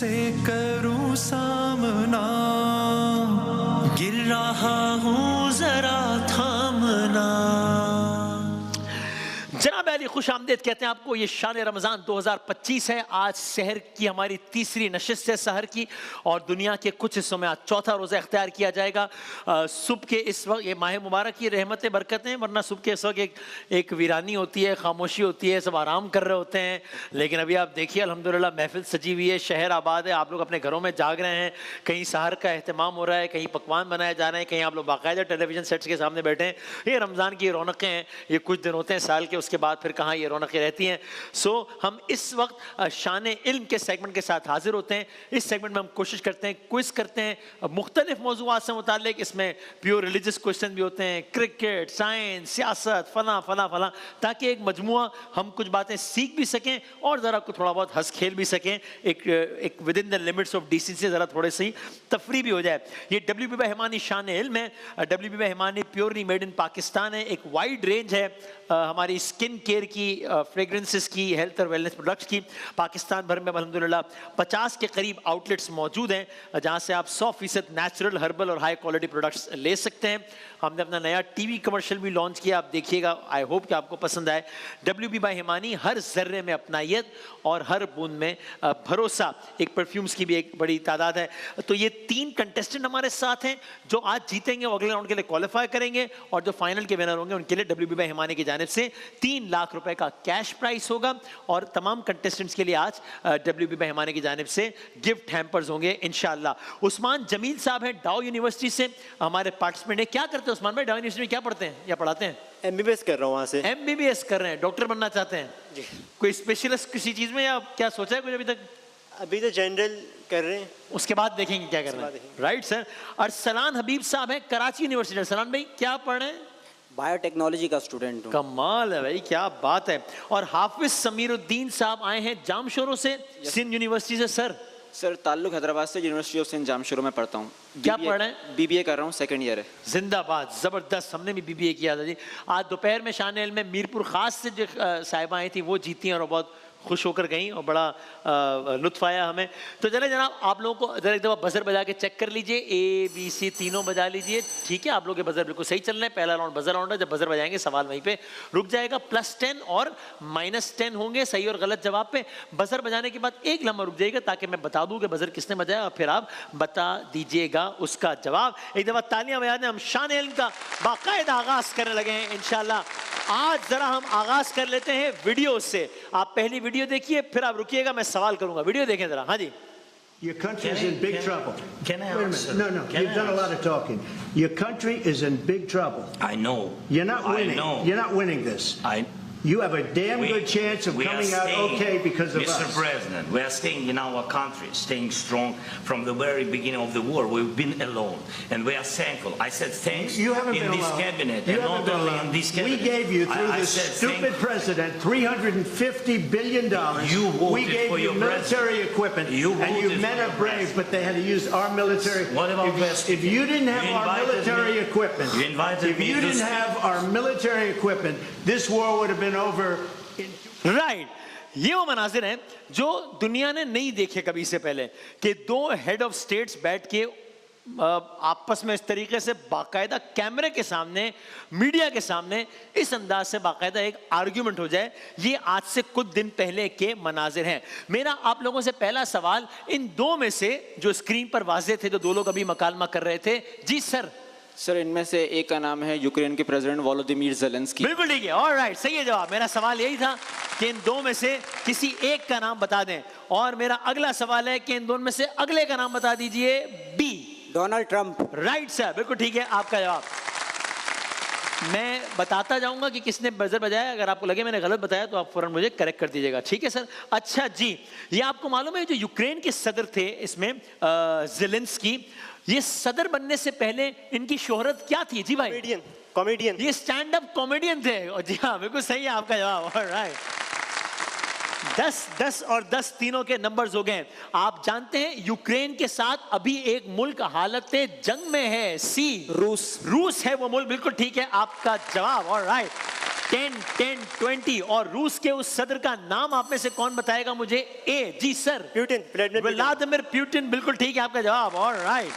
किससे करूं सामना, गिर रहा हूं जरा थामना। जनाब अली खुश आमदेद कहते हैं आपको। ये शान रमज़ान 2025 है। आज सहर की हमारी तीसरी नशिस्त है सहर की, और दुनिया के कुछ हिस्सों में आज चौथा रोज़ा इख्तियार किया जाएगा। सुबह के इस वक्त ये माह मुबारक की रहमतें बरकतें, वरना सुबह के इस वक्त एक वीरानी होती है, खामोशी होती है, सब आराम कर रहे होते हैं। लेकिन अभी आप देखिए अल्हम्दुलिल्लाह महफिल सजी हुई है, शहर आबाद है, आप लोग अपने घरों में जाग रहे हैं, कहीं सहर का एहतमाम हो रहा है, कहीं पकवान बनाए जा रहे हैं, कहीं आप लोग बाकायदा टेलीविजन सेट्स के सामने बैठे हैं। ये रमज़ान की रौनकें हैं, ये कुछ दिन होते हैं साल के, उसके बाद फिर कहाँ ये रौनकें रहती हैं। सो हम इस वक्त शान इल्म के सेगमेंट के साथ हाजिर होते हैं। इस सेगमेंट में हम कोशिश करते हैं, क्विज करते हैं मुख्तलिफ मौज़ूआत से मुताल्लिक। इसमें प्योर रिलीजियस क्वेश्चन भी होते हैं, क्रिकेट, साइंस, सियासत, फला फला फला, ताकि एक मजमुआ हम कुछ बातें सीख भी सकें और ज़रा कुछ थोड़ा बहुत हंस खेल भी सकें, एक with in the limits of decency, ज़रा थोड़े सी तफरी भी हो जाए। ये WB रहमानी शान इल्म है। WB Rahmani purely made in Pakistan है। एक वाइड रेंज है हमारी स्किन केयर की, फ्रेगरेंसेस की, हेल्थ और वेलनेस प्रोडक्ट्स की। पाकिस्तान भर में अल्हम्दुलिल्लाह 50 के करीब आउटलेट्स मौजूद हैं, जहां से आप 100% नेचुरल, हर्बल और हाई क्वालिटी प्रोडक्ट्स ले सकते हैं। हमने अपना नया टीवी कमर्शियल भी लॉन्च किया, आप देखिएगा, आई होप कि आपको पसंद आए। WB बाय हिमानी, हर जर्रे में अपनायत और हर बूंद में भरोसा। एक परफ्यूम्स की भी एक बड़ी तादाद है। तो ये 3 कंटेस्टेंट हमारे साथ हैं जो आज जीतेंगे, वो अगले राउंड के लिए क्वालिफाई करेंगे, और जो फाइनल के विनर होंगे उनके लिए WB बाय हिमानी की जानिब से 3 लाख रुपए का कैश प्राइस होगा। और तमाम कंटेस्टेंट्स के लिए आज WB बाय हिमानी की जानिब से गिफ्ट हैम्पर्स होंगे इंशाल्लाह। उस्मान जमील साहब हैं डाउ यूनिवर्सिटी से, हमारे पार्टिसिपेंट हैं। क्या करते हैं उस्मान भाई, डाउ यूनिवर्सिटी में क्या पढ़ते हैं या पढ़ाते हैं? MBBS कर रहा हूँ वहाँ से। MBBS कर रहे हैं, डॉक्टर बनना चाहते हैं जी। कोई स्पेशलिस्ट किसी चीज में, या क्या सोचा है कुछ अभी तक? अभी तो जनरल कर रहे हैं, उसके बाद देखेंगे क्या करना है। Right sir. अरसलान हबीब साहब हैं कराची यूनिवर्सिटी। अरसलान भाई क्या पढ़ रहे हैं? बायोटेक्नोलॉजी का स्टूडेंट हूँ। कमाल है भाई, क्या बात है। और हाफिज समीरुद्दीन साहब आए हैं जामशोरों से, सिंध यूनिवर्सिटी से। सर ताल्लुक हैदराबाद से, यूनिवर्सिटी ऑफ सिंध जामशोरों में पढ़ता हूँ। क्या पढ़ रहे हैं? BBA कर रहा हूँ, सेकंड ईयर है। जिंदाबाद, जबरदस्त। हमने भी BBA किया था जी। आज दोपहर में शान इल्म में मीरपुर खास से जो साहिबा आई थी वो जीती हैं और बहुत खुश होकर गई और बड़ा लुत्फ आया हमें। तो चले जनाब, आप लोगों को जरा एक दफ़ा बजर बजा के चेक कर लीजिए, ABC तीनों बजा लीजिए, ठीक है? आप लोग के बजर बिल्कुल सही चल रहे हैं। पहला राउंड बजर राउंड है, जब बजर बजाएंगे सवाल वहीं पे रुक जाएगा। +10 और -10 होंगे सही और गलत जवाब पे। बजर बजाने के बाद एक लम्हा रुक जाइएगा ताकि मैं बता दूँ कि बजर किसने बजाया, और फिर आप बता दीजिएगा उसका जवाब। एक दफ़ा तालियां बजा दें। हम शान इल्म का बाकायदा आगाज़ करने लगे हैं इंशाल्लाह। आज जरा हम आगाज़ कर लेते हैं वीडियो से। आप पहली वीडियो देखिए, फिर आप रुकिएगा, मैं सवाल करूंगा। वीडियो देखें जरा। हाँ जी। Your country is in big trouble. Can I Wait a answer? minute. No, Can you've I done a lot of talking. Your country is in big trouble. I know. You're not winning. I know. You're not winning this. You have a damn good chance of coming out okay because of us. Mr. President, we are staying in our country, staying strong from the very beginning of the war. We've been alone, and we are thankful. I said thanks You haven't in been this alone. cabinet, You and haven't not been only alone. in this cabinet. We gave you, through I this said stupid president, $350 billion. You voted we gave for you your military president. equipment, You and you voted men for are your brave, president. but they had to use our military. What about if you didn't have You our invited military me. equipment, You invited if me you to didn't speak. have our military equipment, this war would have been over in right. ये वो मनाजिर हैं जो दुनिया ने नहीं देखे कभी से पहले, कि 2 हेड ऑफ स्टेट्स बैठ के आपस में इस तरीके से बाकायदा कैमरे के सामने, मीडिया के सामने इस अंदाज से बाकायदा एक आर्ग्यूमेंट हो जाए। ये आज से कुछ दिन पहले के मनाजिर हैं। मेरा आप लोगों से पहला सवाल, इन 2 में से जो स्क्रीन पर वाज़े थे, जो 2 लोग अभी मकालमा कर रहे थे, जी सर। सर इनमें से एक का नाम है यूक्रेन के प्रेसिडेंट वोलोदिमीर ज़ेलेंस्की। बिल्कुल ठीक है, ऑलराइट, सही है जवाब। मेरा सवाल यही था कि इन 2 में से किसी एक का नाम बता दें। और मेरा अगला सवाल है कि इन 2 में से अगले का नाम बता दीजिए। B, Donald Trump. Right sir, बिल्कुल ठीक है आपका जवाब। मैं बताता जाऊंगा कि किसने बजर बजाया, अगर आपको लगे मैंने गलत बताया तो आप फौरन मुझे करेक्ट कर दीजिएगा, ठीक है सर? अच्छा जी, ये आपको मालूम है जो यूक्रेन के सदर थे इसमें ज़ेलेंस्की, ये सदर बनने से पहले इनकी शोहरत क्या थी? जी भाई। कॉमेडियन। ये स्टैंड अप कॉमेडियन थे। जी हाँ, बिल्कुल सही है आपका जवाब। ऑलराइट, 10 और 10 तीनों के नंबर्स हो गए। आप जानते हैं यूक्रेन के साथ अभी एक मुल्क हालत जंग में है। C, रूस। रूस है वो मुल्क, बिल्कुल ठीक है आपका जवाब। ऑलराइट, 10, 10, 20 और रूस के उस सदर का नाम आप में से कौन बताएगा मुझे? ए, जी सर। प्यूटिन, व्लादिमीर पुतिन, बिल्कुल ठीक है आपका जवाब। ऑलराइट,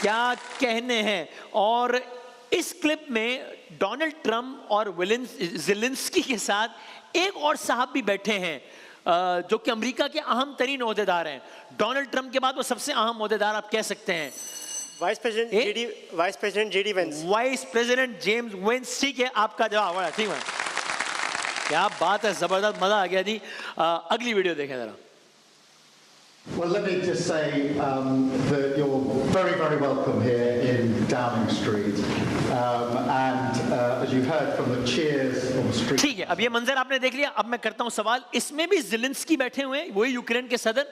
क्या कहने हैं। और इस क्लिप में डोनाल्ड ट्रंप और ज़ेलेंस्की के साथ एक और साहब भी बैठे हैं जो कि अमेरिका के अहम तरीन ओहदेदार हैं। डोनाल्ड ट्रंप के बाद वो सबसे अहम ओहदेदार आप कह सकते हैं। Vice president JD Vance. Vice president James Vance, ठीक है आपका जवाब। बड़ा ठीक है, क्या बात है, जबरदस्त, मजा आ गया जी। अगली वीडियो देखें जरा। Well, let me just say that you're very, very welcome here in Downing Street. As you've heard from the cheers on the street. ठीक है, अब ये मंजर आपने देख लिया। अब मैं करता हूं सवाल। इसमें भी ज़ेलेंस्की बैठे हुए हैं, वही यूक्रेन के सदर।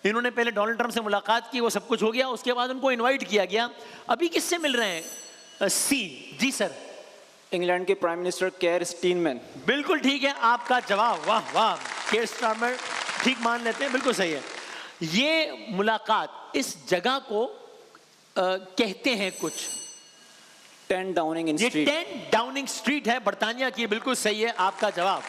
इन्होंने पहले डोनाल्ड ट्रंप से मुलाकात की, वो सब कुछ हो गया, उसके बाद उनको इनवाइट किया गया। अभी किससे मिल रहे हैं? सी, जी सर। इंग्लैंड के प्राइम मिनिस्टर केयर स्टीनमैन। बिल्कुल ठीक है आपका जवाब। वाह वाह, केयर स्टारमर ठीक मान लेते हैं, बिल्कुल सही है। ये मुलाकात इस जगह को कहते हैं कुछ 10 डाउनिंग स्ट्रीट। 10 डाउनिंग स्ट्रीट है बर्तानिया की, बिल्कुल सही है आपका जवाब।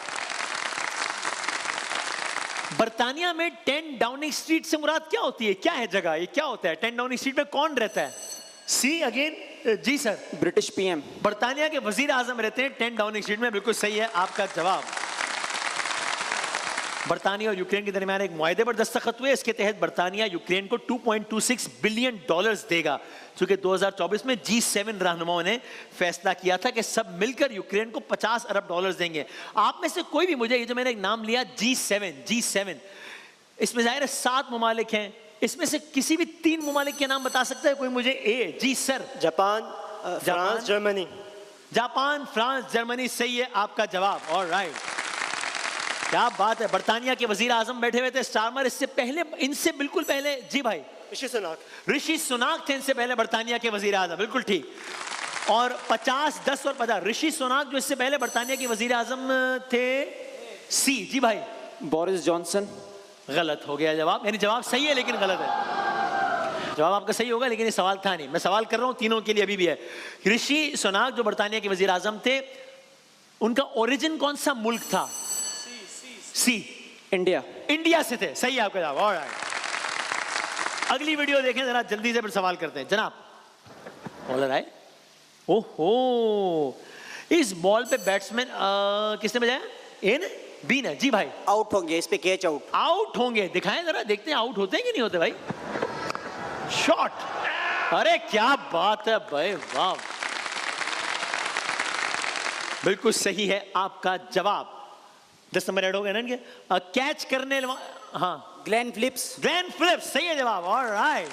बर्तानिया में 10 डाउनिंग स्ट्रीट से मुराद क्या होती है? क्या है जगह, ये क्या होता है? 10 डाउनिंग स्ट्रीट में कौन रहता है? सी अगेन, जी सर। British PM. बर्तानिया के वजीर आजम रहते हैं 10 डाउनिंग स्ट्रीट में, बिल्कुल सही है आपका जवाब। बर्तानिया और यूक्रेन के दरमियान एक मुआहदे पर दस्तखत हुए। इसके तहत बर्तानिया यूक्रेन को $2.26 बिलियन देगा, चूंकि 2024 में G7 रहनुमाओं ने फैसला किया था कि सब मिलकर यूक्रेन को $50 अरब देंगे। आप में से कोई भी मुझे, ये जो मैंने एक नाम लिया G7, इसमें जाहिर है 7 ममालिक हैं, इसमें से किसी भी 3 ममालिक के नाम बता सकता है कोई मुझे? ए, जी sir. Japan, France, Germany. Japan, France, Germany, सही है आपका जवाब। ऑलराइट, क्या बात है। बर्तानिया के वजीर आजम बैठे हुए थे स्टारमर, इससे पहले, इनसे बिल्कुल पहले, जी भाई, ऋषि सुनाक थे इनसे पहले बर्तानिया के वजीर आजम, बिल्कुल ठीक। और 50, 10 और 50, ऋषि सुनाक जो इससे पहले बर्तानिया के वजीर आजम थे। सी, जी भाई। Boris Johnson. गलत हो गया जवाब, यानी जवाब सही है लेकिन गलत है। जवाब आपका सही होगा लेकिन ये सवाल था नहीं। मैं सवाल कर रहा हूं तीनों के लिए अभी भी है। ऋषि सुनाक जो बर्तानिया के वजीर आजम थे, उनका ओरिजिन कौन सा मुल्क था? सी, इंडिया। इंडिया से थे, सही है आपका जवाब। ऑलराइट, अगली वीडियो देखें जरा, जल्दी से फिर सवाल करते हैं जनाब। ऑलराइट, ओहो, इस बॉल पे बैट्समैन किसने बजाया? ए ने, बी ने, जी भाई। आउट होंगे, इस पे कैच आउट होंगे, दिखाएं जरा, देखते हैं आउट होते हैं कि नहीं होते भाई। शॉट, अरे क्या बात है भाई, वाह, बिल्कुल सही है आपका जवाब। 10 नंबर ऐड हो गए ना इनके। कैच करने, हाँ, ग्लेन फिलिप्स। सही है जवाब। ऑलराइट,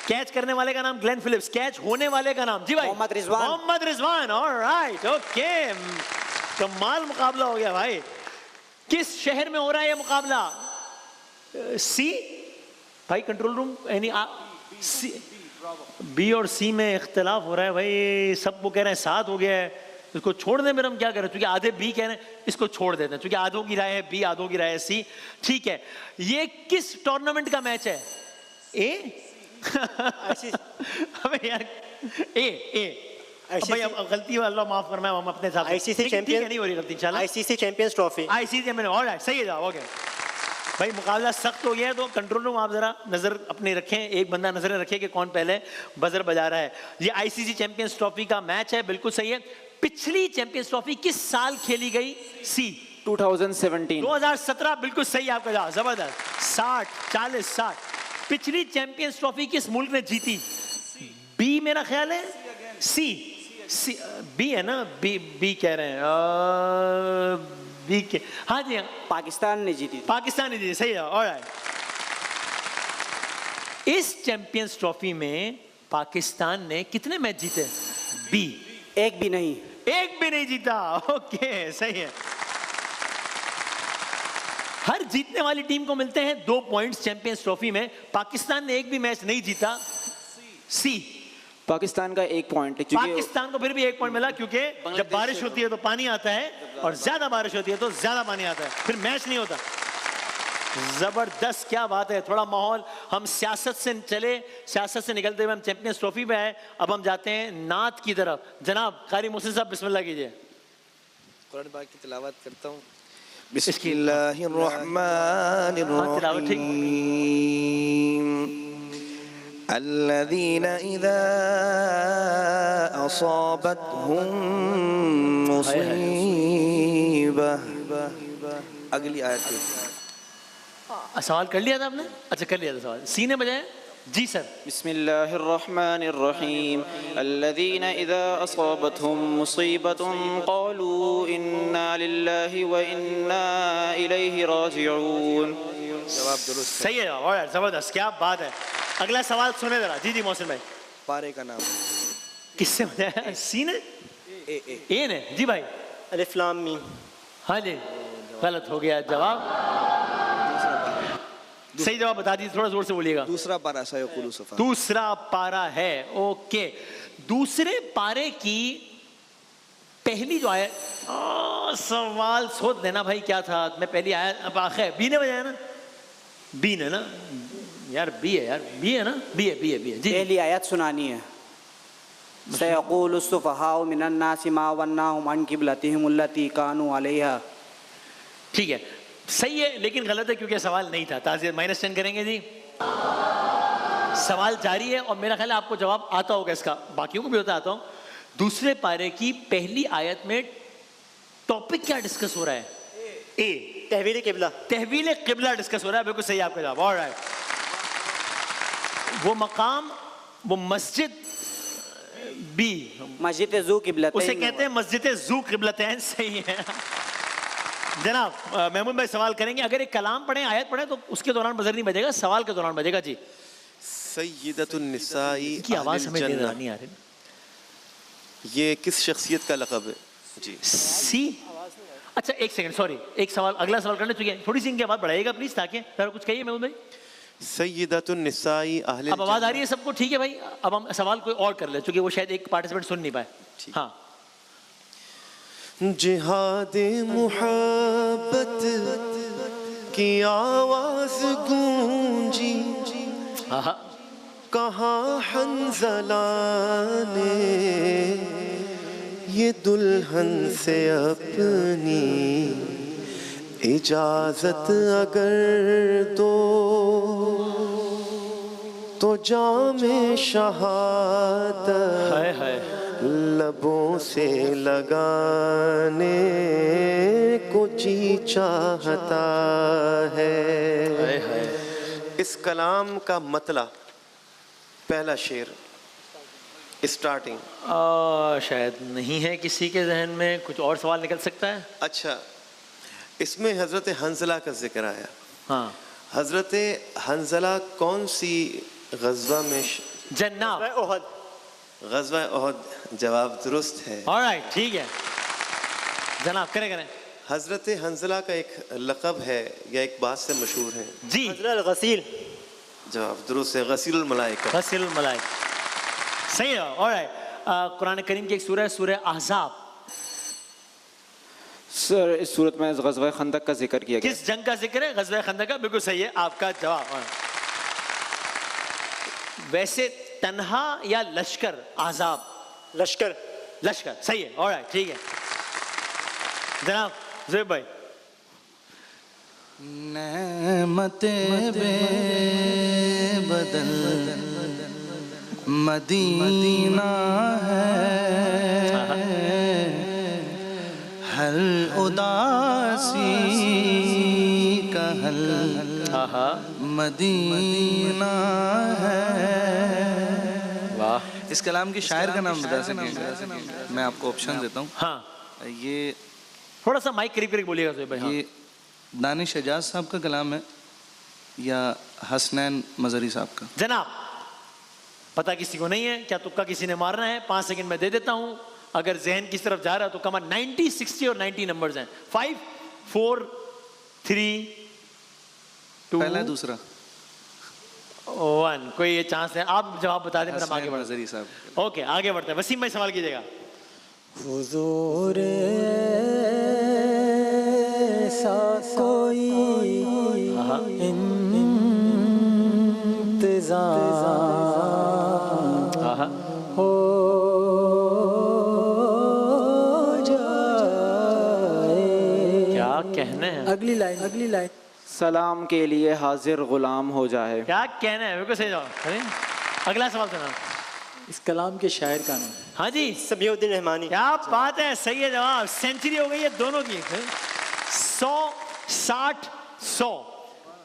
कैच करने वाले का नाम ग्लेन फिलिप्स, कैच होने वाले का नाम, जी भाई, मोहम्मद रिजवान। ऑलराइट, ओके, कमाल मुकाबला हो गया भाई। किस शहर में हो रहा है ये मुकाबला? सी भाई, कंट्रोल रूम, यानी सी, बी और सी में इख्तिलाफ हो रहा है भाई। सब वो कह रहे हैं 7 हो गया है, इसको छोड़ दें। मेरा हम क्या करें, क्योंकि आधे बी कह रहे हैं, इसको छोड़ देते हैं, क्योंकि आधों की राय है बी, आधों की राय है सी। ठीक है, ये किस टूर्नामेंट का मैच है? ए अबे यार, ए भाई, अब गलती वाला माफ करना, हम अपने साथ आईसीसी चैंपियन नहीं हो रही गलती, इंशाल्लाह। ICC champions trophy. ICC champion, alright, सही है जवाब। ओके भाई, मुकाबला सख्त हो गया है, तो कंट्रोल रूम आप जरा नजर अपने रखें, एक बंदा नजर रखे कि कौन पहले बजर बजा रहा है। ये आईसीसी चैंपियंस ट्रॉफी का मैच है, बिल्कुल सही है। पिछली चैंपियंस ट्रॉफी किस साल खेली गई? सी, 2017। 2017, बिल्कुल सही आपका जवाब, जबरदस्त। 60, 40, 60। पिछली चैंपियंस ट्रॉफी किस मुल्क ने जीती? बी मेरा ख्याल है, सी, बी है ना, बी कह रहे हैं, बी के, हाँ जी, पाकिस्तान ने जीती। पाकिस्तान ने जीती, सही है। ऑलराइट, इस चैंपियंस ट्रॉफी में पाकिस्तान ने कितने मैच जीते? बी, एक भी नहीं जीता। ओके, सही है। हर जीतने वाली टीम को मिलते हैं 2 पॉइंट्स चैंपियंस ट्रॉफी में। पाकिस्तान ने एक भी मैच नहीं जीता। सी, पाकिस्तान का 1 पॉइंट है, पाकिस्तान को फिर भी 1 पॉइंट मिला, क्योंकि जब बारिश होती है तो पानी आता है, और ज्यादा बारिश होती है तो ज्यादा पानी आता है, फिर मैच नहीं होता। जबरदस्त, क्या बात है। थोड़ा माहौल, हम सियासत से चले, सियासत से निकलते हुए हम चैंपियंस ट्रॉफी में आए, अब हम जाते हैं नात की तरफ। जनाब कारी मोहसिन साहब बिस्मिल्लाह कीजिए। कुरान पाक की तिलावत करता हूँ। बिस्मिल्लाहिर्रहमानिर्रहीम। अल्लज़ीना इज़ा असाबतहुम मुसीबह। अगली आयत सवाल कर लिया था आपने? अच्छा कर लिया था सवाल, सीने बजाए। जी सर। बिस्मिल्लाहिर्रहमानिर्रहीम। अल्लज़ीना इज़ा असाबतहुम मुसीबतुन क़ालू इन्ना लिल्लाहि व इन्ना इलैहि राजिऊन। जवाब दुरुस्त है। सही है जवाब, और जबरदस्त, क्या बात है। अगला सवाल सुने जरा। जी जी मोहसिन भाई। पारे का नाम किससे बजाया? सीने ए ने? जी भाई। अलिफ लाम मीम। हाँ जी, गलत हो गया जवाब। सही जवाब बता दीजिए, थोड़ा जोर से बोलिएगा। दूसरा पारा सयकुलु सफा। दूसरा पारा है, ओके। दूसरे पारे की पहली जो आयत, सवाल सोच देना भाई क्या था। मैं पहली आयत, अब आखिर बी ने बजाया ना? बी ने ना यार, बी है यार, बी है ना? बी है, बी है, बी है जी। पहली आयत सुनानी है। सयक़ूलु सुफ़हाउ मिनन नासि मा वल्लाहुम अन क़िबलतिहिम अल्लती कानू अलैहा। ठीक है, सही है, लेकिन गलत है क्योंकि सवाल नहीं था। ताज़ियत -10 करेंगे जी। सवाल जारी है और मेरा ख्याल है आपको जवाब आता होगा इसका, बाकियों को भी होता आता हूं। दूसरे पारे की पहली आयत में टॉपिक क्या डिस्कस हो रहा है? ए, तहवील क़िबला। तहवील क़िबला डिस्कस हो रहा है। बिल्कुल सही आपका जवाब। ऑलराइट, वो मकाम, वो मस्जिद, बी, मस्जिद ज़ू क़िबलतैन, उसे कहते हैं मस्जिद ज़ू क़िबलतैन। सही है जनाब। महमूद भाई सवाल करेंगे। अगर एक कलाम पढ़े, आयत पढ़े तो उसके दौरान बजर नहीं बजेगा, सवाल के दौरान बजेगा जी। सय्यदतुन निसाई की आवाज हमें अहलिल नहीं आ रही। ये किस शख्सियत का लक़ब है जी? सी। अच्छा एक सेकंड, सॉरी, एक सवाल, अगला सवाल करने चुके हैं। थोड़ी सी इनकी आवाज बढ़ाइएगा प्लीज, ताकि फिर कुछ कहिए महमूद भाई। सय्यदतुन निसाई अहलिल अब आवाज आ रही है सबको? ठीक है भाई, अब हम सवाल कोई और कर ले, क्योंकि वो शायद एक पार्टिसिपेंट सुन नहीं पाए। हाँ। जिहादे मुहब्बत की आवाज गूंजी, कहाँ हंज़ला ने ये दुल्हन से अपनी इजाजत अगर दो तो जामे शहादत लबों से लगाने को जी चाहता है। इस कलाम का मतलब, पहला शेर स्टार्टिंग शायद नहीं है किसी के जहन में, कुछ और सवाल निकल सकता है। अच्छा, इसमें हजरत हंज़ला का जिक्र आया। हाँ, हजरत हंज़ला कौन सी गज़वा में? जन्नत, ओहद। गज़वा ओहद, जवाब दुरुस्त है। ऑलराइट, ठीक है जनाब, करें। हजरत हंज़ला का एक लक़ब है या एक बात से मशहूर है जी। हज़रत गसील। जवाब दुरुस्त है, गसीलुल मलाइका। गसीलुल मलाइका सही है। ऑलराइट, कुरान करीम की एक सूरह है, सूरह अहज़ाब। सर इस सूरत में ग़ज़वा खंदक का जिक्र किया गया। किस जंग का जिक्र है? ग़ज़वा खंदक का। बिल्कुल सही है आपका जवाब। वैसे तन्हा या लश्कर? अहज़ाब। लश्कर। लश्कर सही है। ऑलराइट, ठीक है जनाब ज़ुबैर भाई। नेमतें बेबदल मदीना है, हर उदासी का हल मदीना है। वाह। इस कलाम की शायर का नाम बता सकेंगे? मैं आपको ऑप्शन देता हूँ। हाँ, ये थोड़ा सा माइक करीब करीब बोलिएगा ज़ुबैर भाई। ये दानिश एजाज साहब का कलाम है या हसनैन मजरी साहब का? जनाब पता किसी को नहीं है, क्या तुक्का किसी ने मारना है? 5 सेकंड में दे देता हूं। अगर जहन किस तरफ जा रहा है तो कमा 90, 60 और 90 नंबर्स हैं। 5, 4, 3, 2, पहला दूसरा 1। कोई ये चांस है? आप जवाब बता दें, फिर हम आगे बढ़ते हैं। मजरी साहब। ओके, आगे बढ़ते हैं। वसीम भाई सवाल कीजिएगा। हुजूर ऐसा कोई इंतज़ाम हो जाए। क्या कहना है? अगली लाइन सलाम के लिए हाजिर गुलाम हो जाए। क्या कहना है? बिल्कुल सही जवाब। अरे, अगला सवाल सुना। इस कलाम के शायर का नाम? हाँ जी, समीउद्दीन रहमानी। क्या बात है, सही है जवाब। सेंचुरी हो गई है दोनों की। 100, 60, 100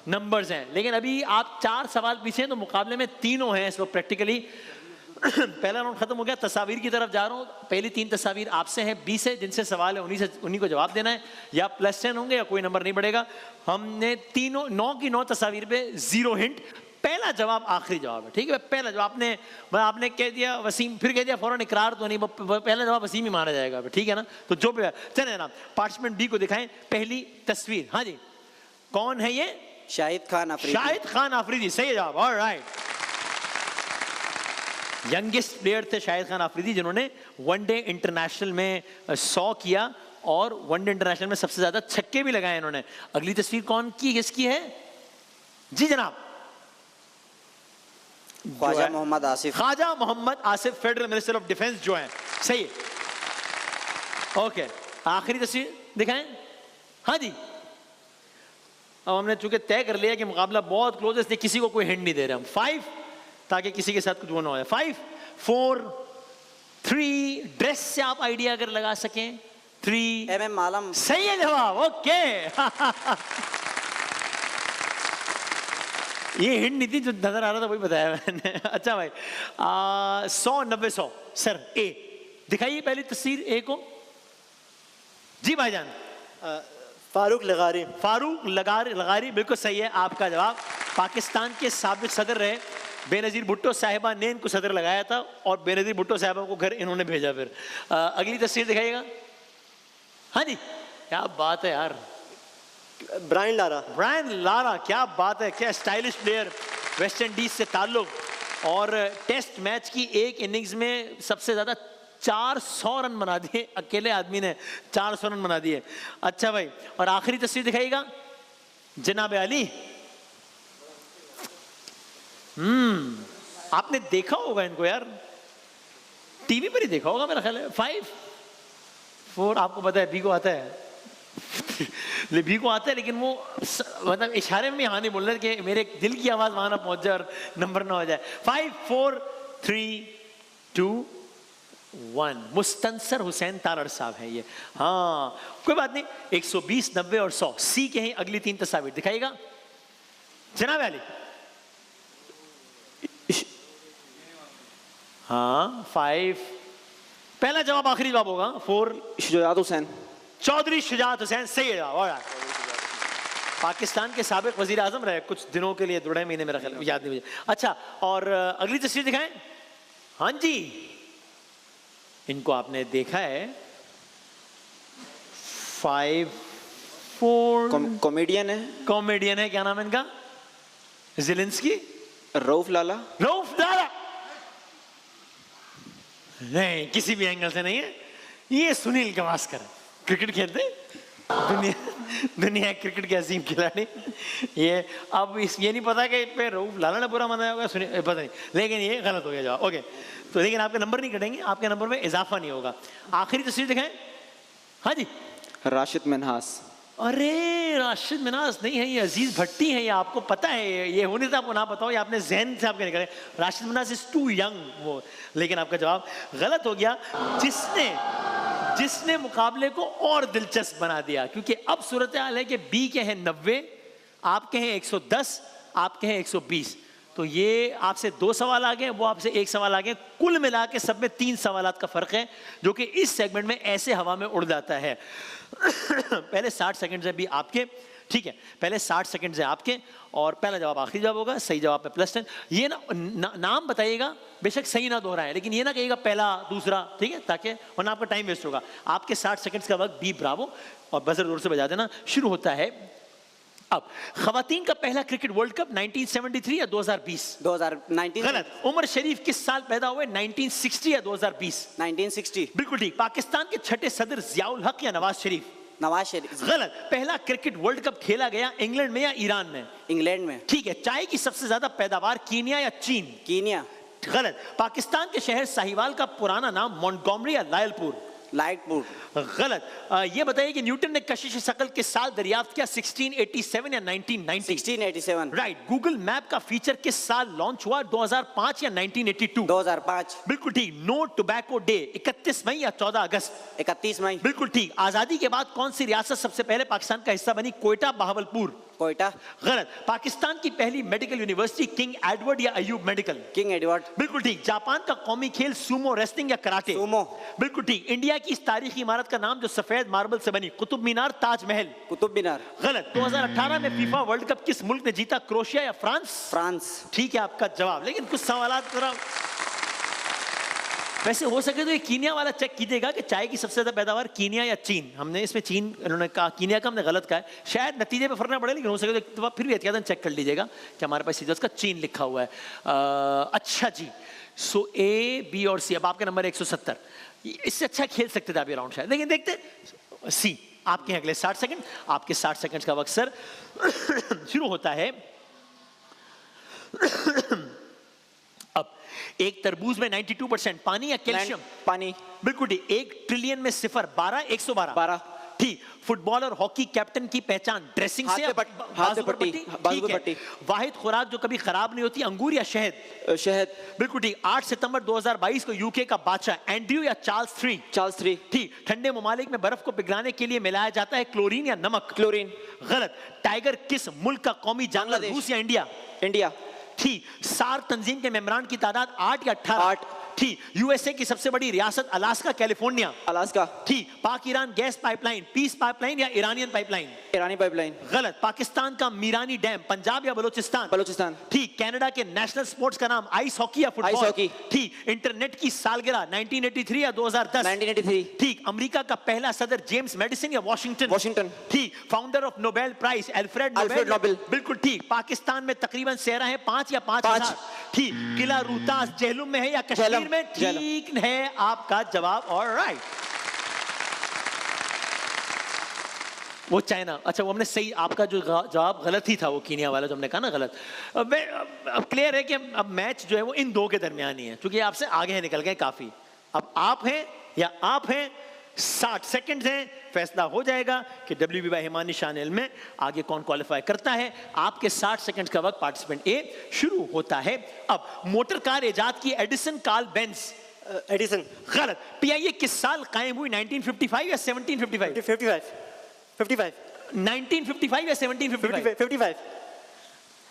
नंबर्स हैं, लेकिन अभी आप 4 सवाल पीछे हैं, तो मुकाबले में तीनों हैं इस वक्त प्रैक्टिकली। पहला राउंड खत्म हो गया, तस्वीर की तरफ जा रहा हूँ। पहली 3 तस्वीर आपसे हैं, 20 है, जिनसे सवाल है उन्हीं को जवाब देना है। या +10 होंगे या कोई नंबर नहीं बढ़ेगा। हमने तीनों 9 की 9 तस्वीर पे 0 हिंट। पहला जवाब आखिरी जवाब है, ठीक है। पहला जवाब आपने कह दिया वसीम, फिर कह दिया फौरन इकरार तो नहीं, पहला जवाब वसीम ही माना जाएगा, ठीक है ना। तो जो भी चले ना, पार्टिसिपेंट बी को दिखाएं पहली तस्वीर। हाँ जी, कौन है ये? शाहिद खान अफरीदी। शाहिद खान अफरीदी, सही जवाब। ऑलराइट, यंगेस्ट प्लेयर थे शाहिद खान अफरीदी, जिन्होंने वनडे इंटरनेशनल में 100 किया और वनडे इंटरनेशनल में सबसे ज्यादा छक्के भी लगाए इन्होंने। अगली तस्वीर कौन की, किसकी है? जी जनाब, Khawaja Mohammad Asif. Khawaja Mohammad Asif, federal minister of defence जो है, सही है। ओके, आखिरी तस्वीर दिखाएं। हाँ जी, अब हमने चूंकि तय कर लिया कि मुकाबला बहुत क्लोज है, इसलिए किसी को कोई हिंट नहीं दे रहे हम। 5, ताकि किसी के साथ कुछ वो ना हो। 5, 4, 3, ड्रेस से आप आइडिया अगर लगा सकें। 3, MM आलम, सही है जवाब। ओके ये हिंट नहीं थी, जो नजर आ रहा था वही बताया मैंने। अच्छा भाई, 100, 90, 100। सर ए दिखाइए पहली तस्वीर ए को। जी भाईजान। फारूक लगारी। फारूक लगारी बिल्कुल सही है आपका जवाब। पाकिस्तान के साबिक सदर रहे बेनज़ीर भुट्टो साहिबा ने इनको सदर लगाया था, और बेनज़ीर भुट्टो साहिबा को घर इन्होंने भेजा। फिर अगली तस्वीर दिखाइएगा। हाँ जी, क्या बात है यार, ब्रायन लारा, क्या बात है, क्या स्टाइलिश प्लेयर, वेस्ट इंडीज से ताल्लुक, और टेस्ट मैच की एक इनिंग्स में सबसे ज्यादा 400 रन बना दिए, अकेले आदमी ने 400 रन बना दिए। अच्छा भाई, और आखिरी तस्वीर दिखाइएगा जनाब अली। आपने देखा होगा इनको यार, टीवी पर ही देखा होगा मेरा ख्याल है। 5, 4 आपको पता है, बी को आता है बी को आता है, लेकिन वो मतलब इशारे में यहाँ नहीं बोल रहे कि मेरे दिल की आवाज वहां ना पहुंच जाए और नंबर ना हो जाए। 5, 4, 3, 2, 1। मुस्तंसर हुसैन तारड़ साहब है ये। हाँ कोई बात नहीं, 120, 90 और 100 सी के हैं। अगली 3 तस्वीर दिखाइएगा जनाब अली। हाँ 5, पहला जवाब आखिरी जवाब होगा। 4, शुजात हुसैन, चौधरी शुजात हुसैन, सही जवाब। पाकिस्तान के साबिक वजीर आजम रहे कुछ दिनों के लिए, 2 महीने मेरा ख्याल, याद नहीं मुझे। अच्छा, और अगली तस्वीर दिखाएं। हाँ जी, इनको आपने देखा है। 5, 4, कॉमेडियन है, क्या नाम है इनका? ज़ेलेंस्की, रऊफ लाला। नहीं, किसी भी एंगल से नहीं है, ये सुनील गावस्कर क्रिकेट खेलते, दुनिया क्रिकेट के अजीम खिलाड़ी। ये अब ये नहीं पता कि पे रऊफ लाला ने बुरा मनाया होगा, सुनील पता नहीं, लेकिन ये गलत हो गया जवाब। ओके, तो लेकिन आपके नंबर नहीं कटेंगे, आपके नंबर में इजाफा नहीं होगा। आखिरी तस्वीर दिखाएं। हाँ जी, राशिद मिन्हास। अरे राशिद मिन्हास नहीं है, ये अजीज भट्टी है, ये आपको पता है, ये होने से आपको ना पता हो, ये आपने जहन से आपके निकले। Rashid Minhas is too young वो, लेकिन आपका जवाब गलत हो गया। जिसने मुकाबले को और दिलचस्प बना दिया, क्योंकि अब सूरत हाल है कि बी के हैं 90, आपके हैं 110, आपके हैं 120। तो ये आपसे 2 सवाल आ गए, वो आपसे 1 सवाल आ गए, कुल मिला के सब में 3 सवालात का फर्क है, जो कि इस सेगमेंट में ऐसे हवा में उड़ जाता है। पहले 60 सेकंड है भी आपके, ठीक है, पहले 60 सेकंड है आपके, और पहला जवाब आखिरी जवाब होगा, सही जवाब में +10। ये नाम बताइएगा, बेशक सही ना दोहराएं, लेकिन ये ना कहिएगा पहला दूसरा, ठीक है, ताकि वरना आपका टाइम वेस्ट होगा। आपके 60 सेकंड्स का वक्त, बी ब्रावो, और बजर जोर से बजा देना। शुरू होता है अब। खवातीन का पहला क्रिकेट वर्ल्ड कप 1973 या 2020? 2019। गलत। उमर शरीफ किस साल पैदा हुए? 1960 या 2020? 1960। बिल्कुल ठीक। पाकिस्तान के छठे सदर जियाउल हक या नवाज शरीफ? नवाज शरीफ। गलत। पहला क्रिकेट वर्ल्ड कप खेला गया इंग्लैंड में या ईरान में? इंग्लैंड में। ठीक है। चाय की सबसे ज्यादा पैदावार कीनिया या चीन? कीनिया। गलत। पाकिस्तान के शहर साहिवाल का पुराना नाम मॉन्टगोमरी या लायलपुर? लाइटपुर। गलत। ये बताइए कि न्यूटन ने कशिश शकल के साल दरियाफ्त किया, 1687 या 1990? 1687। राइट। गूगल मैप का फीचर किस साल लॉन्च हुआ, 2005 या 1982? 2005। बिल्कुल ठीक। नो टोबैको डे 31 मई या 14 अगस्त? 31 मई। बिल्कुल ठीक। आजादी के बाद कौन सी रियासत सबसे पहले पाकिस्तान का हिस्सा बनी, कोयटा बहावलपुर? कोयटा। गलत। पाकिस्तान की पहली मेडिकल यूनिवर्सिटी किंग एडवर्ड या अयूब मेडिकल? King Edward. बिल्कुल ठीक। जापान का कौमी खेल सूमो रेसलिंग या कराटे? सूमो। बिल्कुल ठीक। इंडिया की इस तारीखी इमारत का नाम जो सफेद मार्बल से बनी, कुतुब मीनार, ताजमहल? कुतुब मीनार। गलत। 2018 में फीफा वर्ल्ड कप किस मुल्क ने जीता, क्रोएशिया या फ्रांस? फ्रांस। ठीक है आपका जवाब, लेकिन कुछ सवालात जरा वैसे हो सके तो ये कीनिया वाला चेक कीजिएगा कि चाय की सबसे ज्यादा पैदावार कीनिया या चीन। हमने इसमें चीन उन्होंने कहा, कीनिया का हमने गलत कहा है। शायद नतीजे पे फर्क ना पड़े, लेकिन हो सके तो फिर भी एहतियातन चेक कर लीजिएगा कि हमारे पास सीधा उसका चीन लिखा हुआ है। अच्छा जी, सो ए बी और सी। अब आपके नंबर 170। इससे अच्छा खेल सकते थे आप ये राउंड शायद, लेकिन देखते सी। आपके अगले 60 सेकंड, आपके 60 सेकंड का वक्त सर शुरू होता है अब। एक तरबूज में 92% पानी या कैल्शियम? पानी। बिल्कुल ठीक। 1 ट्रिलियन में 0, 12, 112? 12। ठीक। फुटबॉल और हॉकी कैप्टन की पहचान ड्रेसिंग से या बाजू पट्टी? बाजू पट्टी। वाहिद खुराक जो कभी खराब नहीं होती, अंगूर या शहद? शहद। बिल्कुल ठीक। 8 सितंबर 2022 को यूके का बादशाह एंड्रयू या चार्ल्स 3? चार्ल्स 3। ठीक। ठंडे ममालिक में बर्फ को पिघलाने के लिए मिलाया जाता है क्लोरीन या नमक? क्लोरीन। गलत। टाइगर किस मुल्क का कौमी जानवर, रूस या इंडिया? इंडिया। ठीक। सार्क तंजीम के मेंबरान की तादाद 8 या 18? 8। ठीक। यूएसए की सबसे बड़ी रियासत अलास्का, कैलिफोर्निया? अलास्का। ठीक। Pak Iran gas pipeline, peace pipeline या ईरानियन पाइपलाइन? ईरानी पाइपलाइन। गलत। पाकिस्तान का मीरानी डैम पंजाब या बलूचिस्तान? बलूचिस्तान। ठीक। कनाडा के नेशनल स्पोर्ट्स का नाम आइस हॉकी या फुटबॉल? Ice hockey. ठीक। इंटरनेट की सालगिरह 1983 या 2010? 1983। ठीक। अमेरिका का पहला सदर जेम्स मेडिसन या वॉशिंगटन? वॉशिंगटन। ठीक। Founder of Nobel prize Alfred Nobel. बिल्कुल ठीक। पाकिस्तान में तकरीबन सेहरा है 5 या 5,000? ठीक। किला रोहतास जेहलुम में है या कश्मीर में? ठीक है आपका जवाब। ऑलराइट। वो चाइना। अच्छा, वो हमने सही, आपका जो जवाब गलत ही था, वो कीनिया वाला जो हमने कहा ना गलत। अब क्लियर है कि अब मैच जो है वो इन दो के दरमियान ही है, क्योंकि आपसे आगे निकल गए काफी। अब आप हैं या आप हैं, 60 सेकंड हैं, फैसला हो जाएगा कि WB बाय हिमानी शानेल में आगे कौन क्वालिफाई करता है। आपके 60 सेकंड का वक्त पार्टिसिपेंट ए शुरू होता है अब। मोटर कार इजाद की एडिसन कार्ल बेंज? एडिसन। गलत। PIA किस साल कायम हुई, 1955 या 1755? 55। 55। 1955 या 1755? 55।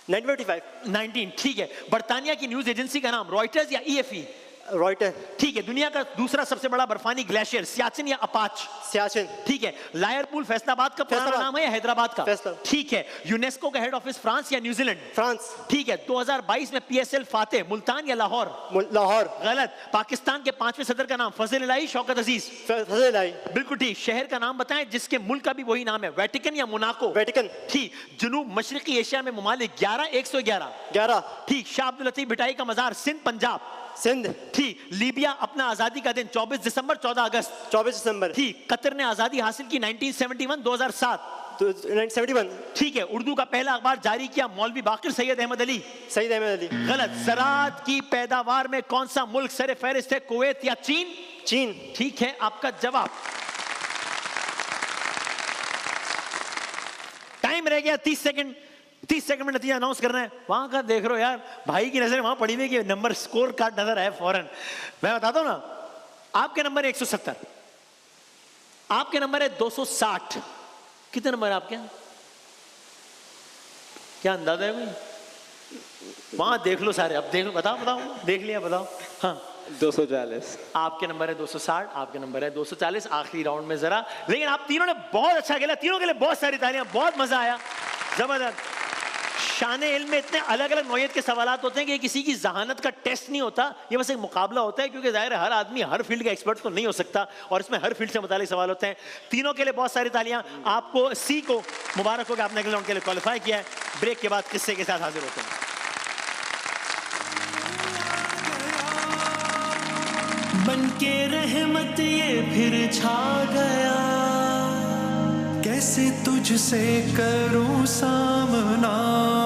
1955। 19। ठीक है। बर्तानिया की न्यूज एजेंसी का नाम रॉयटर्स या EFE? रॉयटर। ठीक है। दुनिया का दूसरा सबसे बड़ा बर्फानी ग्लेशियर सियाचिन या अपाच? सियाचिन। ठीक है। लायरपूल फैसलाबाद का पुराना नाम है या हैदराबाद का? फैसलाबाद। ठीक है। यूनेस्को का हेड ऑफिस फ्रांस या न्यूजीलैंड? फ्रांस। ठीक है। 2022 में PSL फातेह मुल्तान या लाहौर? लाहौर। गलत। पाकिस्तान के 5वें सदर का नाम फजल इलाही, शौकत अजीज? फजल इलाही। बिल्कुल ठीक। शहर का नाम बताएं जिसके मुल्क का भी वही नाम है, वेटिकन या मोनाको? वेटिकन। ठीक। जनूब मशरकी एशिया में ममालिक 11, 111? 11। ठीक। शाह अब्दुल लतीफ भिटाई का मजार सिंध, पंजाब? सिंध। ठीक। लीबिया अपना आजादी का दिन 24 दिसंबर, 14 अगस्त? 24 दिसंबर। ठीक। कतर ने आजादी हासिल की 1971, 2007? 1971। ठीक है। उर्दू का पहला अखबार जारी किया मौलवी बाकिर सैयद अहमद अली? सईद अहमद अली। गलत। ज़राअत की पैदावार में कौन सा मुल्क सर फहरिस्त है, कुवैत या चीन? चीन। ठीक है आपका जवाब। टाइम रह गया 30 सेकंड। 30 सेकंड में नतीजा अनाउंस करना है। वहां का देख रहे हो यार, भाई की नजर वहां पड़ी हुई कि नंबर स्कोर कार्ड नजर है फौरन। मैं बताता हूं ना, आपके नंबर 170, आपके नंबर है 260। कितने नंबर है आपके? क्या अंदाजा है कोई? वहां देख लो सारे, अब देख लो, बताओ बताओ, देख लिया बताओ। हाँ 240। आपके नंबर है 260, आपके नंबर है 240। आखिरी राउंड में जरा, लेकिन आप तीनों ने बहुत अच्छा खेला, तीनों के लिए बहुत सारी तालियां, बहुत मजा आया, जबरदस्त। शान इल्म में इतने अलग अलग नौयत के सवालात होते हैं कि किसी की जहानत का टेस्ट नहीं होता, ये बस एक मुकाबला होता है, क्योंकि जाहिर है हर आदमी हर फील्ड का एक्सपर्ट तो नहीं हो सकता, और इसमें हर फील्ड से मुतालिक सवाल होते हैं। तीनों के लिए बहुत सारी तालियां। आपको सी को मुबारक हो कि आपने अगले राउंड के लिए क्वालिफाई किया है। ब्रेक के बाद किस्से के साथ हाजिर होते हैं। बनके रहमत ये फिर छा गया, कैसे तुझसे करूं सामना